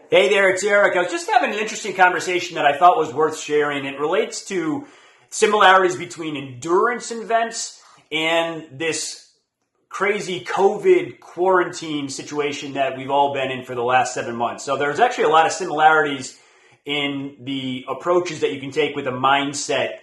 Hey there, it's Eric. I was just having an interesting conversation that I thought was worth sharing. It relates to similarities between endurance events and this crazy COVID quarantine situation that we've all been in for the last 7 months. So there's actually a lot of similarities in the approaches that you can take with a mindset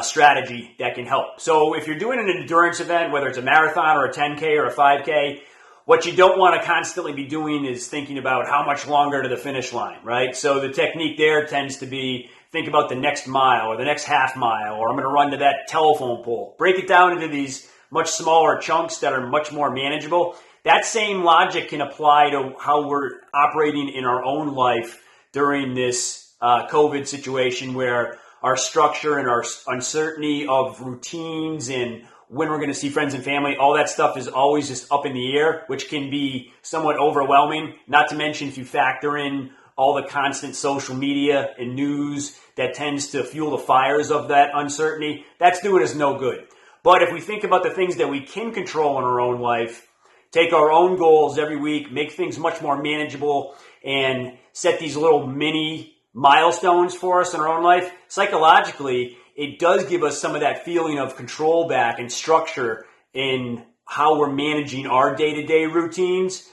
strategy that can help. So if you're doing an endurance event, whether it's a marathon or a 10K or a 5K, what you don't want to constantly be doing is thinking about how much longer to the finish line, right? So the technique there tends to be think about the next mile or the next half mile, or I'm going to run to that telephone pole. Break it down into these much smaller chunks that are much more manageable. That same logic can apply to how we're operating in our own life during this COVID situation, where our structure and our uncertainty of routines and when we're going to see friends and family, all that stuff is always just up in the air, which can be somewhat overwhelming. Not to mention if you factor in all the constant social media and news that tends to fuel the fires of that uncertainty, that's doing us no good. But if we think about the things that we can control in our own life, take our own goals every week, make things much more manageable, and set these little mini milestones for us in our own life, psychologically, it does give us some of that feeling of control back and structure in how we're managing our day-to-day routines.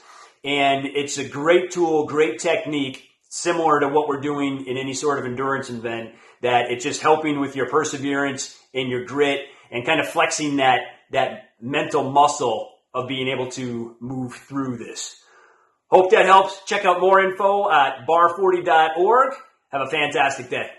And it's a great tool, great technique, similar to what we're doing in any sort of endurance event, that it's just helping with your perseverance and your grit and kind of flexing that mental muscle of being able to move through this. Hope that helps. Check out more info at bar40.org. Have a fantastic day.